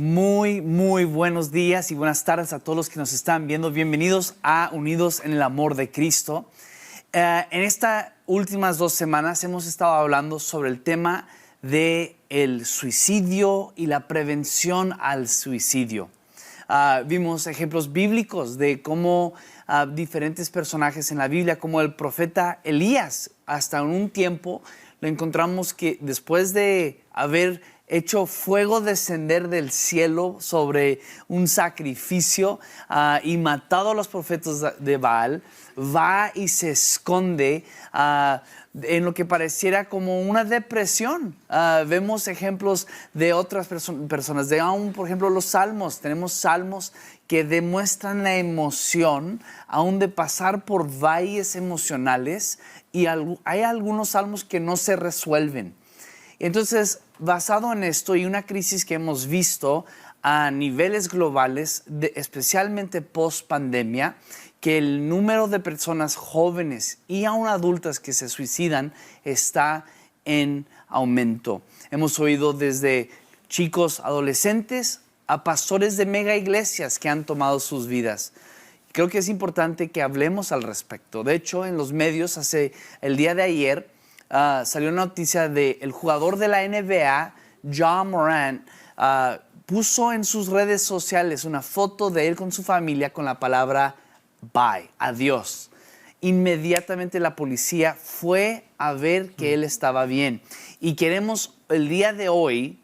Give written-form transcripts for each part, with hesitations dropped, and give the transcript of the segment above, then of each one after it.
Muy buenos días y buenas tardes a todos los que nos están viendo. Bienvenidos a Unidos en el Amor de Cristo. En estas últimas 2 semanas hemos estado hablando sobre el tema del suicidio y la prevención al suicidio. Vimos ejemplos bíblicos de cómo diferentes personajes en la Biblia, como el profeta Elías, hasta un tiempo lo encontramos que después de haber hecho fuego descender del cielo sobre un sacrificio y matado a los profetas de Baal, va y se esconde en lo que pareciera como una depresión. Vemos ejemplos de otras personas, de aún, por ejemplo, los salmos. Tenemos salmos que demuestran la emoción, aún de pasar por valles emocionales, y hay algunos salmos que no se resuelven. Entonces, basado en esto y una crisis que hemos visto a niveles globales, especialmente post-pandemia, que el número de personas jóvenes y aún adultas que se suicidan está en aumento. Hemos oído desde chicos adolescentes a pastores de mega iglesias que han tomado sus vidas. Creo que es importante que hablemos al respecto. De hecho, en los medios, el día de ayer, salió una noticia del jugador de la NBA, Ja Morant, puso en sus redes sociales una foto de él con su familia con la palabra bye, adiós. Inmediatamente la policía fue a ver que él estaba bien. Y queremos el día de hoy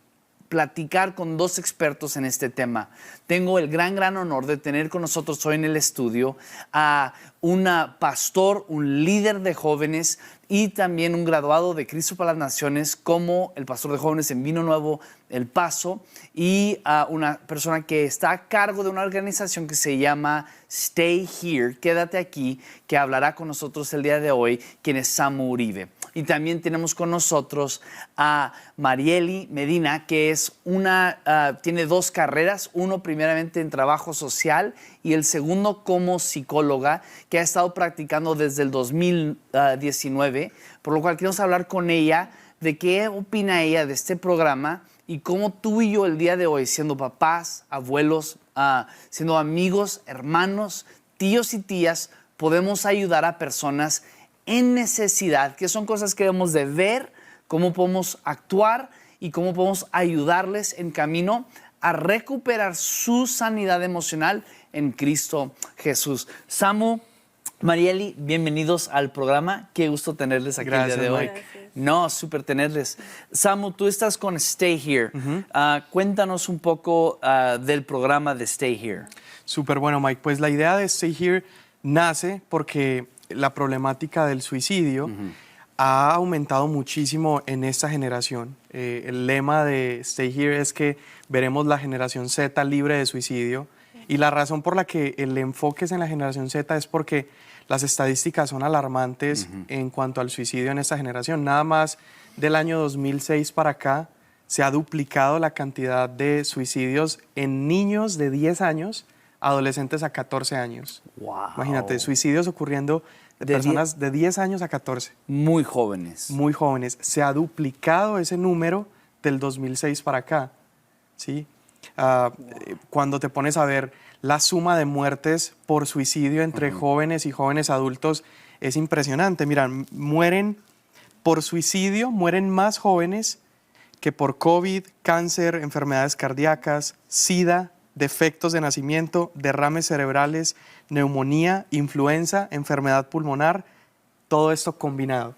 platicar con 2 expertos en este tema. Tengo el gran honor de tener con nosotros hoy en el estudio a un pastor, un líder de jóvenes y también un graduado de Cristo para las Naciones como el pastor de jóvenes en Vino Nuevo, El Paso, y una persona que está a cargo de una organización que se llama Stay Here, Quédate Aquí, que hablará con nosotros el día de hoy, quien es Samu Uribe. Y también tenemos con nosotros a Marieli Medina, que es tiene 2 carreras, uno primeramente en trabajo social y el segundo como psicóloga, que ha estado practicando desde el 2019, por lo cual queremos hablar con ella de qué opina ella de este programa y cómo tú y yo el día de hoy, siendo papás, abuelos, siendo amigos, hermanos, tíos y tías, podemos ayudar a personas en necesidad, que son cosas que debemos de ver, cómo podemos actuar y cómo podemos ayudarles en camino a recuperar su sanidad emocional en Cristo Jesús. Samu, Marieli, bienvenidos al programa. Qué gusto tenerles aquí. Gracias, el día de hoy. Mike. No, súper tenerles. Samu, tú estás con Stay Here. Cuéntanos un poco del programa de Stay Here. Súper bueno, Mike. Pues la idea de Stay Here nace porque la problemática del suicidio ha aumentado muchísimo en esta generación. El lema de Stay Here es que veremos la generación Z libre de suicidio. Y la razón por la que el enfoque es en la generación Z es porque las estadísticas son alarmantes en cuanto al suicidio en esta generación. Nada más del año 2006 para acá se ha duplicado la cantidad de suicidios en niños de 10 años, adolescentes a 14 años. Wow. Imagínate, suicidios ocurriendo de personas de 10 años a 14. Muy jóvenes. Muy jóvenes. Se ha duplicado ese número del 2006 para acá, ¿sí? Cuando te pones a ver la suma de muertes por suicidio entre jóvenes y jóvenes adultos, es impresionante. Mira, mueren por suicidio, mueren más jóvenes que por COVID, cáncer, enfermedades cardíacas, SIDA, defectos de nacimiento, derrames cerebrales, neumonía, influenza, enfermedad pulmonar, todo esto combinado,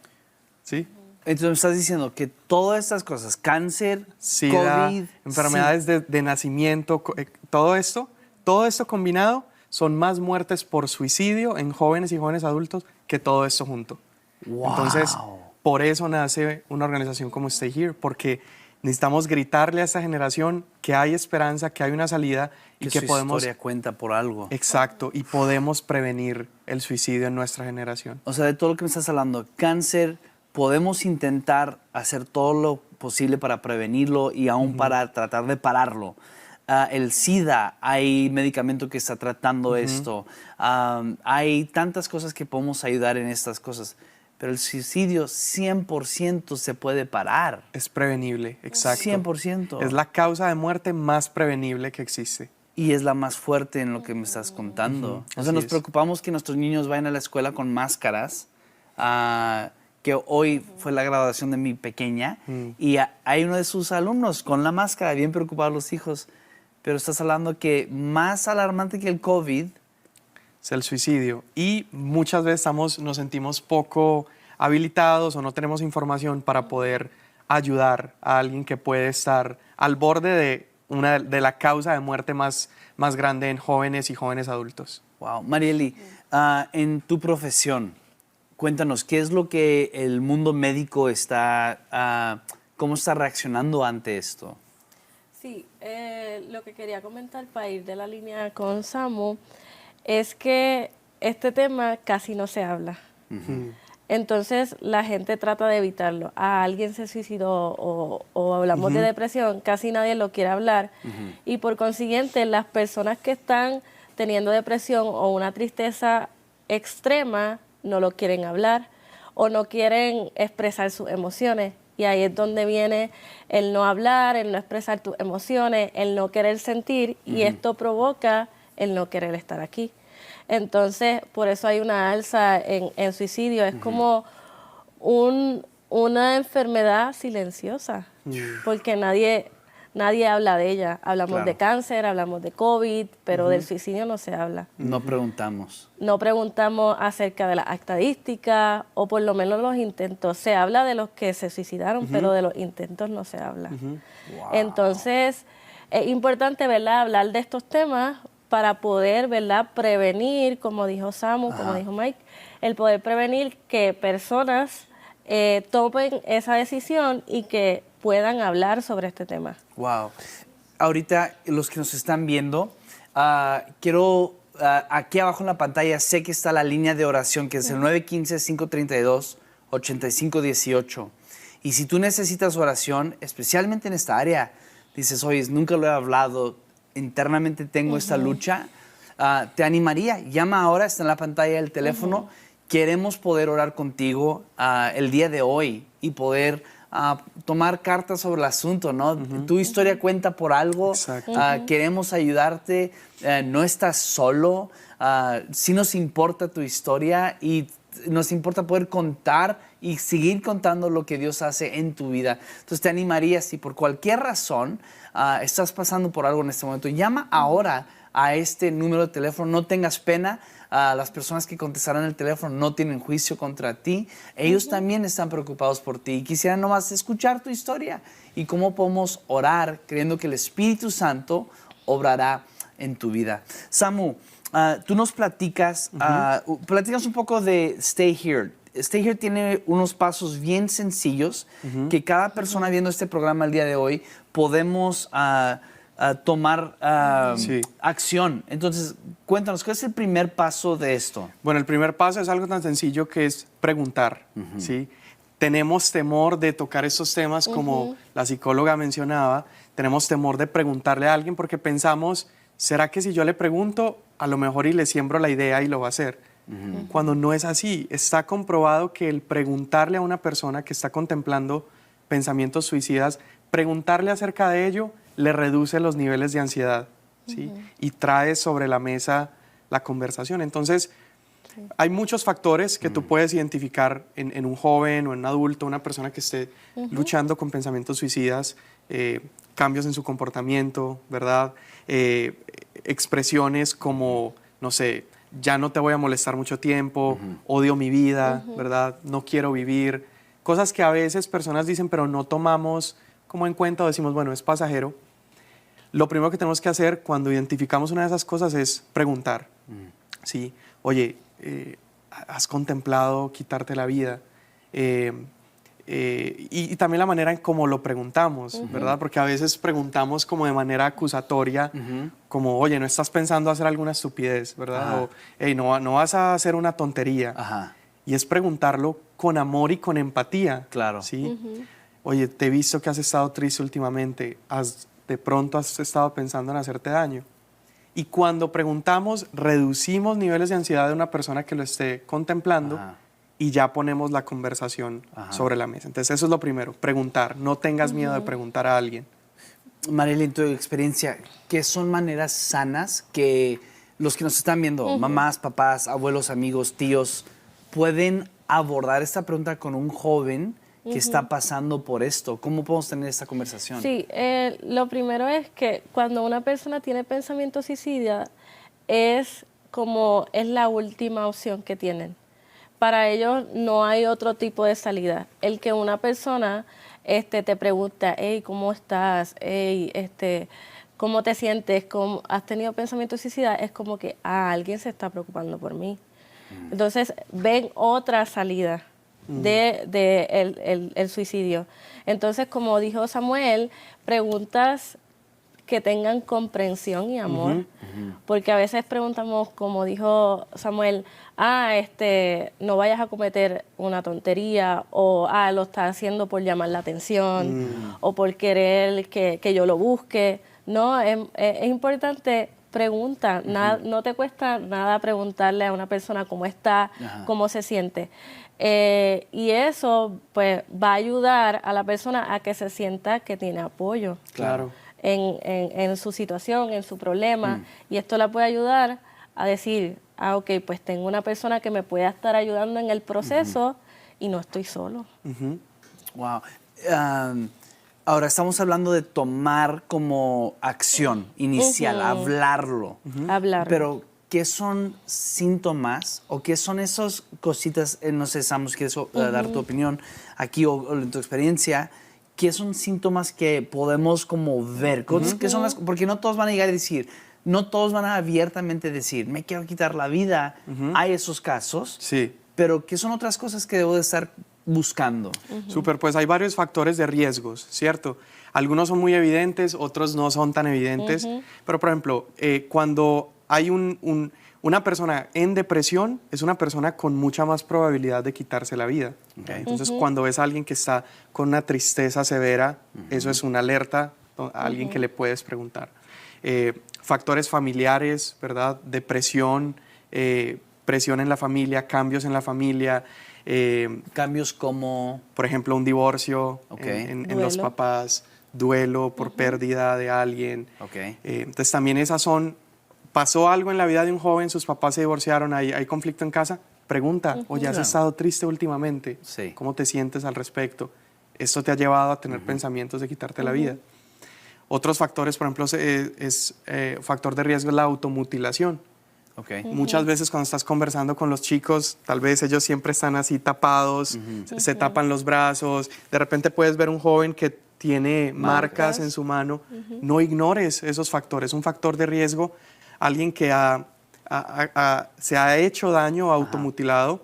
¿sí? Entonces me estás diciendo que todas estas cosas, cáncer, SIDA, COVID, enfermedades de nacimiento, todo esto combinado son más muertes por suicidio en jóvenes y jóvenes adultos que todo esto junto. Wow. Entonces, por eso nace una organización como Stay Here, porque necesitamos gritarle a esta generación que hay esperanza, que hay una salida y que su podemos... historia cuenta por algo. Exacto, y podemos prevenir el suicidio en nuestra generación. O sea, de todo lo que me estás hablando, cáncer, podemos intentar hacer todo lo posible para prevenirlo y aún para tratar de pararlo. El SIDA, hay medicamento que está tratando esto. Hay tantas cosas que podemos ayudar en estas cosas. pero el suicidio 100% se puede parar. Es prevenible, exacto. 100%. Es la causa de muerte más prevenible que existe. Y es la más fuerte en lo que me estás contando. O sea, Así nos es. preocupamos que nuestros niños vayan a la escuela con máscaras, que hoy fue la graduación de mi pequeña, y hay uno de sus alumnos con la máscara, bien preocupados los hijos. Pero estás hablando que más alarmante que el COVID Es el suicidio. Y muchas veces nos sentimos poco habilitados o no tenemos información para poder ayudar a alguien que puede estar al borde de la causa de muerte más grande en jóvenes y jóvenes adultos. Wow. Marieli, en tu profesión, cuéntanos, ¿qué es lo que el mundo médico está, cómo está reaccionando ante esto? Sí, lo que quería comentar para ir de la línea con Samu es que este tema casi no se habla. Entonces la gente trata de evitarlo. Alguien se suicidó o hablamos de depresión, casi nadie lo quiere hablar. Y por consiguiente, las personas que están teniendo depresión o una tristeza extrema no lo quieren hablar o no quieren expresar sus emociones. Y ahí es donde viene el no hablar, el no expresar tus emociones, el no querer sentir, y esto provoca el no querer estar aquí. Entonces, por eso hay una alza en suicidio. Es como una enfermedad silenciosa, porque nadie habla de ella. Hablamos de cáncer, hablamos de COVID, pero del suicidio no se habla. No preguntamos. No preguntamos acerca de las estadísticas o por lo menos los intentos. Se habla de los que se suicidaron, pero de los intentos no se habla. Wow. Entonces, es importante, ¿verdad?, hablar de estos temas para poder, ¿verdad?, prevenir, como dijo Samu, como dijo Mike, el poder prevenir que personas tomen esa decisión y que puedan hablar sobre este tema. Wow. Ahorita, los que nos están viendo, quiero, aquí abajo en la pantalla, sé que está la línea de oración, que es el 915-532-8518. Y si tú necesitas oración, especialmente en esta área, dices, oye, nunca lo he hablado, internamente tengo esta lucha, te animaría, llama ahora, está en la pantalla del teléfono. Queremos poder orar contigo el día de hoy y poder tomar cartas sobre el asunto, ¿no? Tu historia cuenta por algo. Queremos ayudarte, no estás solo, sí nos importa tu historia y nos importa poder contar y seguir contando lo que Dios hace en tu vida. Entonces te animaría, si por cualquier razón estás pasando por algo en este momento, llama ahora a este número de teléfono, no tengas pena. Las personas que contestarán el teléfono no tienen juicio contra ti. Ellos también están preocupados por ti y quisieran nomás escuchar tu historia y cómo podemos orar creyendo que el Espíritu Santo obrará en tu vida. Samu, tú nos platicas un poco de Stay Here. Stay Here tiene unos pasos bien sencillos que cada persona viendo este programa el día de hoy podemos tomar acción. Entonces, cuéntanos, ¿cuál es el primer paso de esto? Bueno, el primer paso es algo tan sencillo que es preguntar, ¿sí? Tenemos temor de tocar estos temas, como la psicóloga mencionaba, tenemos temor de preguntarle a alguien porque pensamos, ¿será que si yo le pregunto, a lo mejor y le siembro la idea y lo va a hacer? Cuando no es así. Está comprobado que el preguntarle a una persona que está contemplando pensamientos suicidas, preguntarle acerca de ello, le reduce los niveles de ansiedad, ¿sí? Y trae sobre la mesa la conversación. Entonces, hay muchos factores que tú puedes identificar en un joven o en un adulto, una persona que esté luchando con pensamientos suicidas, cambios en su comportamiento, ¿verdad? Expresiones como, no sé, ya no te voy a molestar mucho tiempo, odio mi vida, ¿verdad? No quiero vivir. Cosas que a veces personas dicen, pero no tomamos como en cuenta o decimos, bueno, es pasajero. Lo primero que tenemos que hacer cuando identificamos una de esas cosas es preguntar, ¿sí? Oye, ¿has contemplado quitarte la vida? Y también la manera en cómo lo preguntamos, ¿verdad? Porque a veces preguntamos como de manera acusatoria, como, oye, no estás pensando hacer alguna estupidez, ¿verdad? O, hey, no vas a hacer una tontería. Y es preguntarlo con amor y con empatía. Claro. ¿Sí? Oye, te he visto que has estado triste últimamente, de pronto has estado pensando en hacerte daño. Y cuando preguntamos, reducimos niveles de ansiedad de una persona que lo esté contemplando y ya ponemos la conversación sobre la mesa. Entonces eso es lo primero, preguntar. No tengas miedo de preguntar a alguien. Mariela, en tu experiencia, ¿qué son maneras sanas que los que nos están viendo, mamás, papás, abuelos, amigos, tíos, pueden abordar esta pregunta con un joven que está pasando por esto? ¿Cómo podemos tener esta conversación? Sí, lo primero es que cuando una persona tiene pensamiento suicida, es la última opción que tienen. Para ellos no hay otro tipo de salida. El que una persona te pregunta, hey, ¿cómo estás? Hey, ¿cómo te sientes? ¿Has tenido pensamiento suicida? Es como que alguien se está preocupando por mí. Entonces ven otra salida de el suicidio. Entonces, como dijo Samuel, preguntas que tengan comprensión y amor, porque a veces preguntamos, como dijo Samuel, no vayas a cometer una tontería, o lo estás haciendo por llamar la atención, o por querer que yo lo busque. No, es importante, pregunta, no te cuesta nada preguntarle a una persona cómo está, cómo se siente. Y eso pues va a ayudar a la persona a que se sienta que tiene apoyo. Claro. En su situación, en su problema, y esto la puede ayudar a decir, ok, pues tengo una persona que me pueda estar ayudando en el proceso y no estoy solo. Wow. Ahora estamos hablando de tomar como acción inicial, hablarlo. Hablarlo. Pero, ¿qué son síntomas o qué son esas cositas? No sé, Sam, ¿quieres dar tu opinión aquí o en tu experiencia? ¿Qué son síntomas que podemos como ver? ¿Qué son porque no todos van a llegar a decir, no todos van a abiertamente decir, me quiero quitar la vida. Hay esos casos. Sí. Pero ¿qué son otras cosas que debo de estar buscando? Súper, pues hay varios factores de riesgos, ¿cierto? Algunos son muy evidentes, otros no son tan evidentes. Pero, por ejemplo, cuando hay una persona en depresión, es una persona con mucha más probabilidad de quitarse la vida. ¿Okay? Entonces, cuando ves a alguien que está con una tristeza severa, eso es una alerta a alguien que le puedes preguntar. Factores familiares, ¿verdad? Depresión, presión en la familia, cambios en la familia. Cambios como... Por ejemplo, un divorcio en los papás, duelo por pérdida de alguien. Entonces, también esas son... ¿Pasó algo en la vida de un joven? ¿Sus papás se divorciaron? ¿Hay conflicto en casa? Pregunta, oye, ¿has estado triste últimamente? Sí. ¿Cómo te sientes al respecto? ¿Esto te ha llevado a tener pensamientos de quitarte la vida? Otros factores, por ejemplo, factor de riesgo es la automutilación. Muchas veces cuando estás conversando con los chicos, tal vez ellos siempre están así tapados, se tapan los brazos. De repente puedes ver un joven que tiene marcas en su mano. No ignores esos factores. Un factor de riesgo, alguien que se ha hecho daño, automutilado,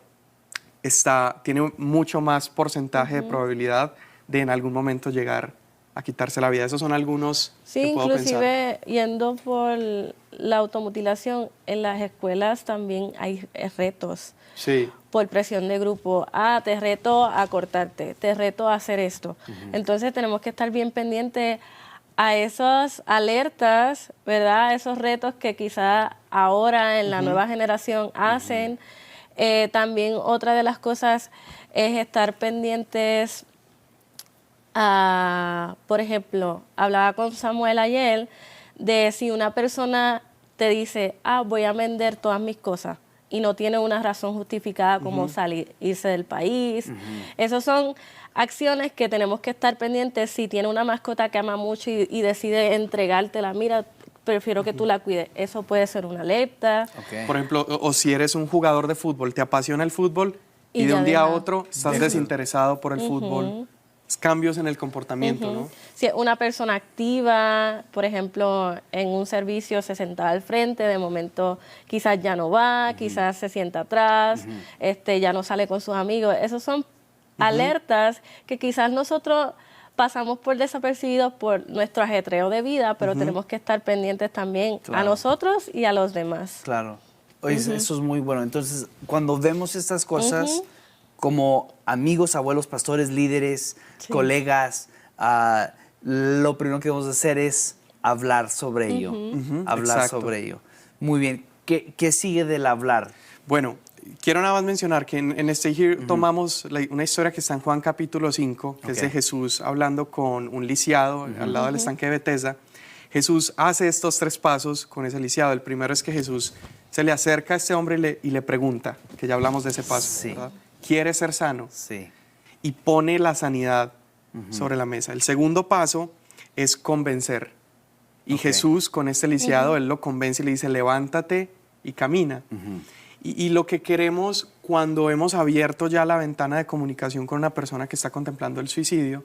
tiene mucho más porcentaje de probabilidad de en algún momento llegar a quitarse la vida. Esos son algunos que puedo pensar. Inclusive yendo por la automutilación, en las escuelas también hay retos. Sí. Por presión de grupo. Te reto a cortarte, te reto a hacer esto. Entonces tenemos que estar bien pendientes a esas alertas, ¿verdad? A esos retos que quizá ahora en la nueva generación hacen. También otra de las cosas es estar pendientes por ejemplo, hablaba con Samuel ayer de si una persona te dice, voy a vender todas mis cosas y no tiene una razón justificada como irse del país. Esas son acciones que tenemos que estar pendientes. Si tiene una mascota que ama mucho y decide entregártela, mira, prefiero que tú la cuides. Eso puede ser una alerta. Por ejemplo, o si eres un jugador de fútbol, te apasiona el fútbol y de un día a otro estás desinteresado por el fútbol. Cambios en el comportamiento, ¿no? Si una persona activa, por ejemplo, en un servicio se sentaba al frente, de momento quizás ya no va, quizás se sienta atrás, ya no sale con sus amigos. Esos son alertas que quizás nosotros pasamos por desapercibidos por nuestro ajetreo de vida, pero tenemos que estar pendientes también a nosotros y a los demás. Claro. Oye, eso es muy bueno. Entonces, cuando vemos estas cosas... como amigos, abuelos, pastores, líderes, colegas, lo primero que debemos hacer es hablar sobre ello. Hablar sobre ello. Muy bien. ¿Qué sigue del hablar? Bueno, quiero nada más mencionar que en Stay Here tomamos una historia que está en Juan capítulo 5, que es de Jesús hablando con un lisiado al lado del estanque de Betesda. Jesús hace estos 3 pasos con ese lisiado. El primero es que Jesús se le acerca a este hombre y le pregunta, que ya hablamos de ese paso, ¿verdad? ¿Quiere ser sano? Sí. Y pone la sanidad sobre la mesa. El segundo paso es convencer. Y Jesús con este lisiado, él lo convence y le dice, levántate y camina. Y lo que queremos cuando hemos abierto ya la ventana de comunicación con una persona que está contemplando el suicidio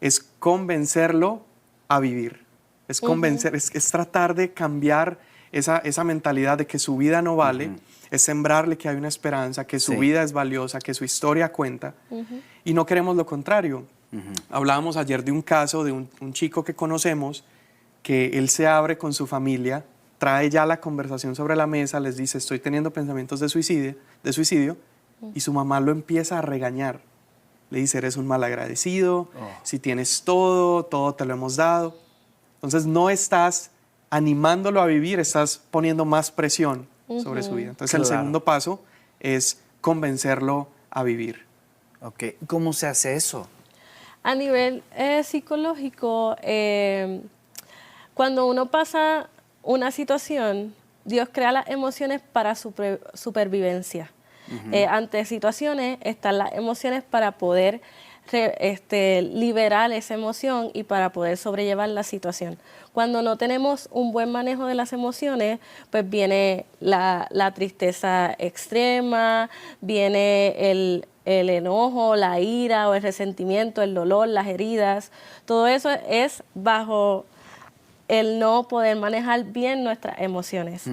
es convencerlo a vivir. Es convencer, es tratar de cambiar esa mentalidad de que su vida no vale, es sembrarle que hay una esperanza, que su vida es valiosa, que su historia cuenta. Y no queremos lo contrario. Hablábamos ayer de un caso de un chico que conocemos, que él se abre con su familia, trae ya la conversación sobre la mesa, les dice, estoy teniendo pensamientos de suicidio, y su mamá lo empieza a regañar. Le dice, eres un malagradecido, si tienes todo te lo hemos dado. Entonces no estás animándolo a vivir, estás poniendo más presión sobre su vida. Entonces el segundo paso es convencerlo a vivir. Ok, ¿cómo se hace eso? A nivel psicológico, cuando uno pasa una situación, Dios crea las emociones para supervivencia. Ante situaciones están las emociones para poder liberar esa emoción y para poder sobrellevar la situación. Cuando no tenemos un buen manejo de las emociones, pues viene la tristeza extrema, viene el enojo, la ira o el resentimiento, el dolor, las heridas. Todo eso es bajo el no poder manejar bien nuestras emociones.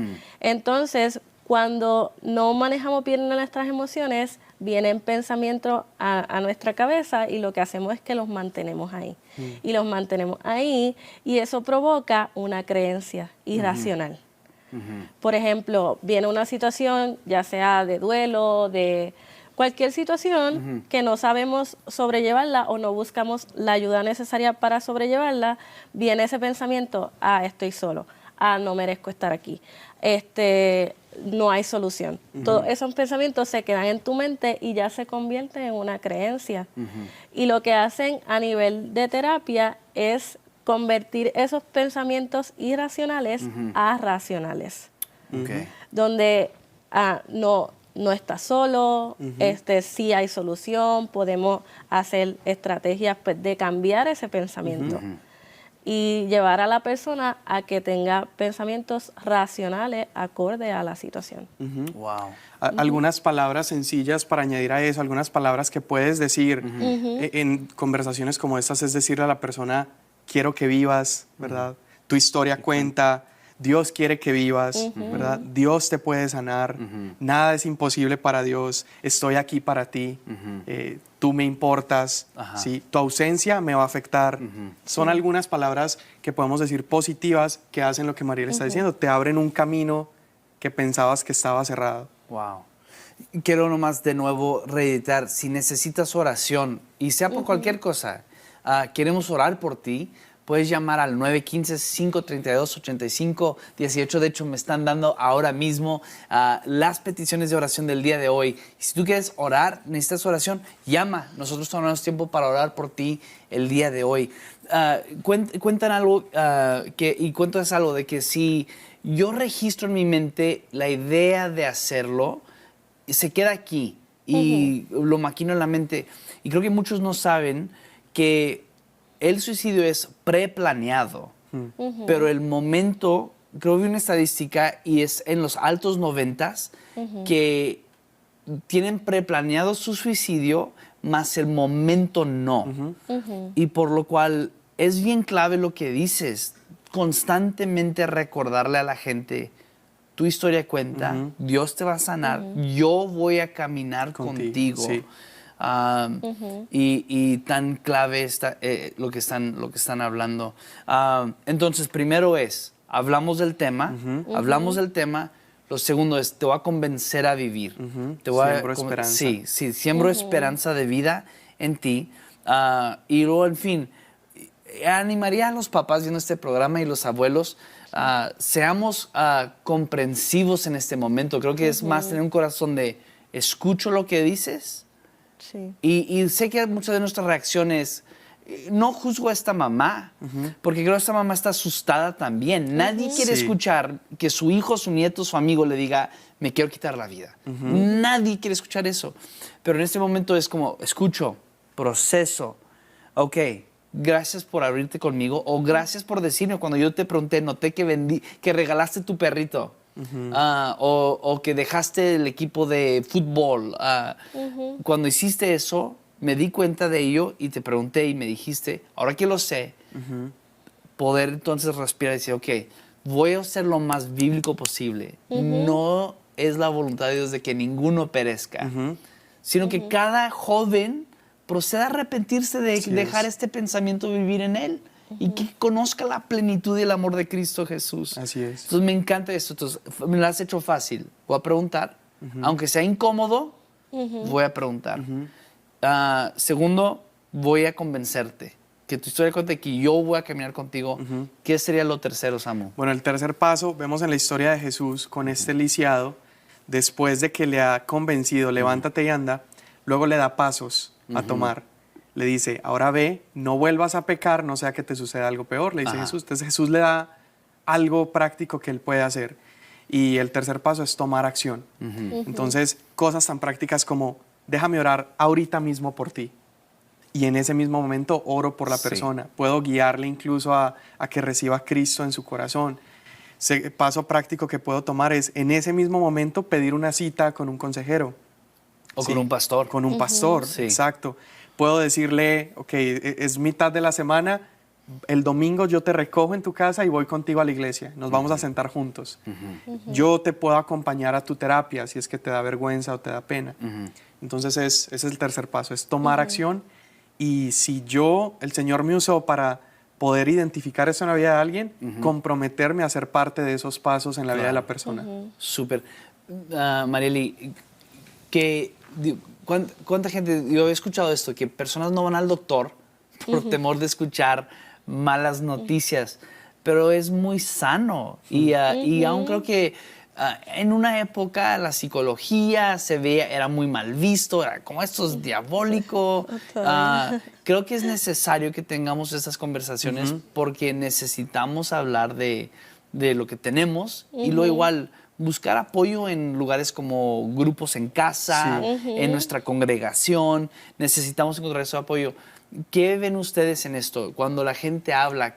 Entonces, cuando no manejamos bien nuestras emociones, vienen pensamientos a nuestra cabeza y lo que hacemos es que los mantenemos ahí. Y los mantenemos ahí y eso provoca una creencia irracional. Por ejemplo, viene una situación, ya sea de duelo, de cualquier situación que no sabemos sobrellevarla o no buscamos la ayuda necesaria para sobrellevarla, viene ese pensamiento, estoy solo, no merezco estar aquí, no hay solución. Todos esos pensamientos se quedan en tu mente y ya se convierten en una creencia. Y lo que hacen a nivel de terapia es convertir esos pensamientos irracionales a racionales. Donde no estás solo, sí hay solución, podemos hacer estrategias pues, de cambiar ese pensamiento y llevar a la persona a que tenga pensamientos racionales acorde a la situación. Wow. Algunas palabras sencillas para añadir a eso, algunas palabras que puedes decir en conversaciones como estas, es decirle a la persona, quiero que vivas, ¿verdad? Tu historia cuenta, Dios quiere que vivas, ¿verdad? Dios te puede sanar, nada es imposible para Dios, estoy aquí para ti, tú me importas, ¿sí? Tu ausencia me va a afectar. Son algunas palabras que podemos decir positivas que hacen lo que Mariel está diciendo, te abren un camino que pensabas que estaba cerrado. Wow. Quiero nomás de nuevo reeditar, si necesitas oración, y sea por cualquier cosa, queremos orar por ti, puedes llamar al 915-532-8518. De hecho, me están dando ahora mismo las peticiones de oración del día de hoy. Y si tú quieres orar, necesitas oración, llama. Nosotros tomamos tiempo para orar por ti el día de hoy. Cuentan algo, y cuentas algo de que si yo registro en mi mente la idea de hacerlo, se queda aquí y lo maquino en la mente. Y creo que muchos no saben que el suicidio es preplaneado, pero el momento, creo que vi una estadística y es en los altos 90s que tienen preplaneado su suicidio, más el momento no. Y por lo cual es bien clave lo que dices, constantemente recordarle a la gente, tu historia cuenta, Dios te va a sanar, yo voy a caminar contigo. Sí. Y tan clave está lo que están hablando. Entonces, primero hablamos del tema, Lo segundo es, te voy a convencer a vivir. Siembro esperanza. Sí, siembro esperanza de vida en ti. Y luego, en fin, animaría a los papás viendo este programa y los abuelos, seamos comprensivos en este momento. Creo que es más tener un corazón de escucho lo que dices Sí. y sé que muchas de nuestras reacciones, no juzgo a esta mamá, porque creo que esta mamá está asustada también. Nadie quiere Sí. escuchar que su hijo, su nieto, su amigo le diga, me quiero quitar la vida. Nadie quiere escuchar eso. Pero en este momento es como, escucho, proceso, ok, gracias por abrirte conmigo, o gracias por decirme cuando yo te pregunté, noté que regalaste tu perrito. O que dejaste el equipo de fútbol. Cuando hiciste eso, me di cuenta de ello y te pregunté y me dijiste, ahora que lo sé, poder entonces respirar y decir, ok, voy a ser lo más bíblico posible. No es la voluntad de Dios de que ninguno perezca, sino que cada joven proceda a arrepentirse de dejar este pensamiento vivir en él. Y que conozca la plenitud y el amor de Cristo Jesús. Así es. Entonces me encanta esto. Entonces me lo has hecho fácil. Voy a preguntar. Aunque sea incómodo, voy a preguntar. Segundo, voy a convencerte. Que tu historia cuente que yo voy a caminar contigo. ¿Qué sería lo tercero, Samu? Bueno, el tercer paso, vemos en la historia de Jesús con este lisiado, después de que le ha convencido, levántate y anda, luego le da pasos a tomar. Le dice, ahora ve, no vuelvas a pecar, no sea que te suceda algo peor, le dice Jesús. Entonces Jesús le da algo práctico que él puede hacer. Y el tercer paso es tomar acción. Entonces, cosas tan prácticas como, déjame orar ahorita mismo por ti. Y en ese mismo momento oro por la persona. Puedo guiarle incluso a que reciba a Cristo en su corazón. Paso práctico que puedo tomar es, en ese mismo momento, pedir una cita con un consejero. O con un pastor. Con un pastor, exacto. Puedo decirle, ok, es mitad de la semana, el domingo yo te recojo en tu casa y voy contigo a la iglesia. Nos vamos a sentar juntos. Yo te puedo acompañar a tu terapia si es que te da vergüenza o te da pena. Entonces ese es el tercer paso, es tomar acción. Y si el Señor me usó para poder identificar eso en la vida de alguien, comprometerme a ser parte de esos pasos en la vida de la persona. Súper. Marieli, ¿cuánta gente, yo he escuchado esto, que personas no van al doctor por temor de escuchar malas noticias, pero es muy sano. Y aún creo que en una época la psicología era muy mal visto, era como esto es diabólico. Creo que es necesario que tengamos estas conversaciones porque necesitamos hablar de lo que tenemos y luego igual buscar apoyo en lugares como grupos en casa, en nuestra congregación. Necesitamos encontrar ese apoyo. ¿Qué ven ustedes en esto? Cuando la gente habla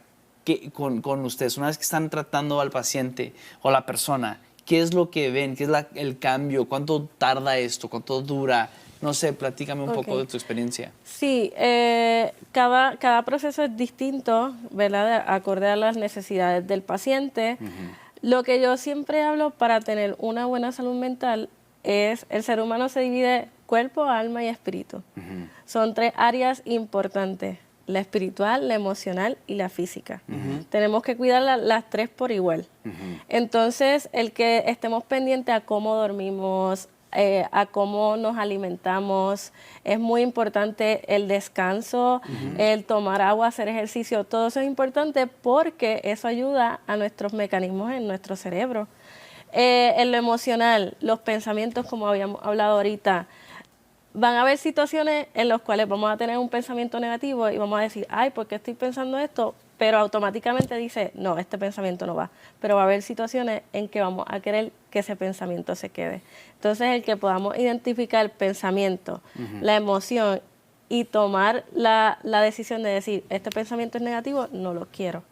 con ustedes, una vez que están tratando al paciente o la persona, ¿qué es lo que ven? ¿Qué es el cambio? ¿Cuánto tarda esto? ¿Cuánto dura? No sé, platícame un poco de tu experiencia. Sí, cada proceso es distinto, ¿verdad? Acorde a las necesidades del paciente. Lo que yo siempre hablo para tener una buena salud mental es, el ser humano se divide cuerpo, alma y espíritu. Son 3 áreas importantes, la espiritual, la emocional y la física. Tenemos que cuidar las 3 por igual. Entonces, el que estemos pendientes a cómo dormimos, a cómo nos alimentamos, es muy importante el descanso, el tomar agua, hacer ejercicio, todo eso es importante porque eso ayuda a nuestros mecanismos en nuestro cerebro. En lo emocional, los pensamientos, como habíamos hablado ahorita, van a haber situaciones en las cuales vamos a tener un pensamiento negativo y vamos a decir, ay, ¿por qué estoy pensando esto? Pero automáticamente dice, no, este pensamiento no va. Pero va a haber situaciones en que vamos a querer que ese pensamiento se quede. Entonces, el que podamos identificar el pensamiento, la emoción y tomar la decisión de decir, este pensamiento es negativo, no lo quiero.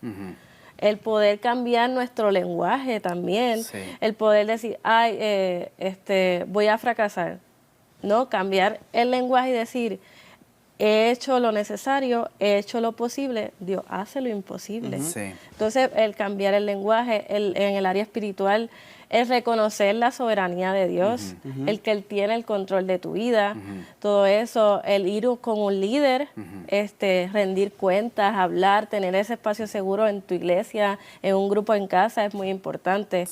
El poder cambiar nuestro lenguaje también, el poder decir, ay, voy a fracasar. No, cambiar el lenguaje y decir, he hecho lo necesario, he hecho lo posible, Dios hace lo imposible. Entonces, el cambiar el lenguaje en el área espiritual, es reconocer la soberanía de Dios, el que Él tiene el control de tu vida, todo eso, el ir con un líder, rendir cuentas, hablar, tener ese espacio seguro en tu iglesia, en un grupo en casa, es muy importante.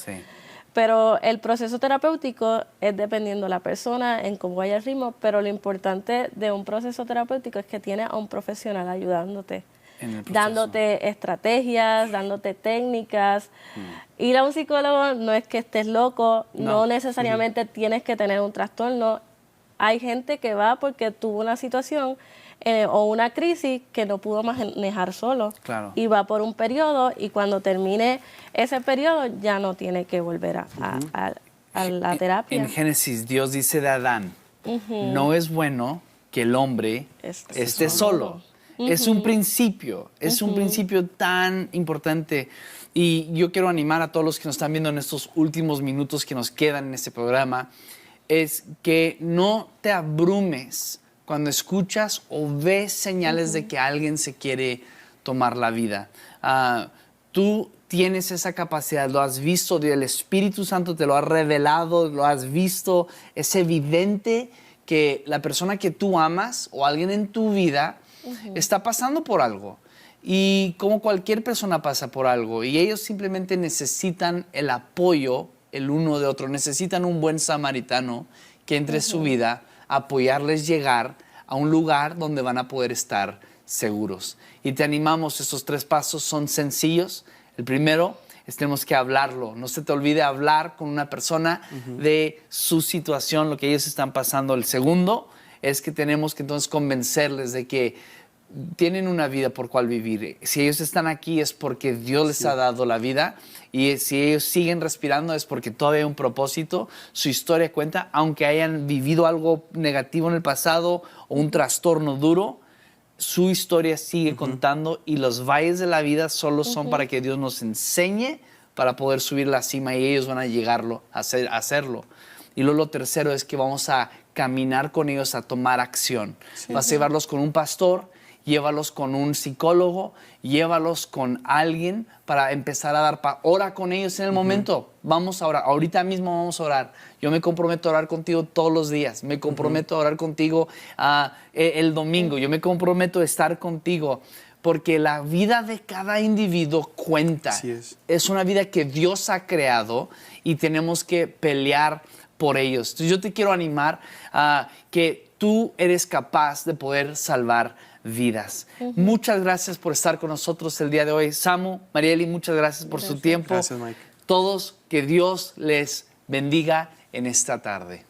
Pero el proceso terapéutico es dependiendo de la persona, en cómo vaya el ritmo, pero lo importante de un proceso terapéutico es que tienes a un profesional ayudándote. En el proceso. dándote estrategias, dándote técnicas. Ir a un psicólogo no es que estés loco, no necesariamente tienes que tener un trastorno. Hay gente que va porque tuvo una situación o una crisis que no pudo manejar solo. Claro. Y va por un periodo y cuando termine ese periodo ya no tiene que volver a la terapia. En Génesis, Dios dice de Adán, no es bueno que el hombre esté solo. Es un principio, es un principio tan importante. Y yo quiero animar a todos los que nos están viendo en estos últimos minutos que nos quedan en este programa, es que no te abrumes cuando escuchas o ves señales de que alguien se quiere tomar la vida. Tú tienes esa capacidad, lo has visto, el Espíritu Santo te lo ha revelado, lo has visto, es evidente que la persona que tú amas o alguien en tu vida está pasando por algo. Y como cualquier persona pasa por algo y ellos simplemente necesitan el apoyo el uno de otro, necesitan un buen samaritano que entre en su vida a apoyarles llegar a un lugar donde van a poder estar seguros. Y te animamos, estos 3 pasos son sencillos. El primero es tenemos que hablarlo. No se te olvide hablar con una persona de su situación, lo que ellos están pasando. El segundo es que tenemos que entonces convencerles de que tienen una vida por cual vivir. Si ellos están aquí es porque Dios les ha dado la vida y si ellos siguen respirando es porque todavía hay un propósito. Su historia cuenta, aunque hayan vivido algo negativo en el pasado o un trastorno duro, su historia sigue contando y los valles de la vida solo son para que Dios nos enseñe para poder subir a la cima y ellos van a llegarlo a hacerlo. Y luego lo tercero es que vamos a caminar con ellos a tomar acción. Vas a llevarlos con un pastor, llévalos con un psicólogo, llévalos con alguien para empezar a dar ora con ellos en el momento. Vamos a orar, ahorita mismo vamos a orar. Yo me comprometo a orar contigo todos los días. Me comprometo a orar contigo el domingo. Yo me comprometo a estar contigo porque la vida de cada individuo cuenta. Así es. Es una vida que Dios ha creado y tenemos que pelear por ellos. Entonces yo te quiero animar a que tú eres capaz de poder salvar vidas. Muchas gracias por estar con nosotros el día de hoy. Samu, Marieli, muchas gracias por su tiempo. Gracias, Mike. Todos, que Dios les bendiga en esta tarde.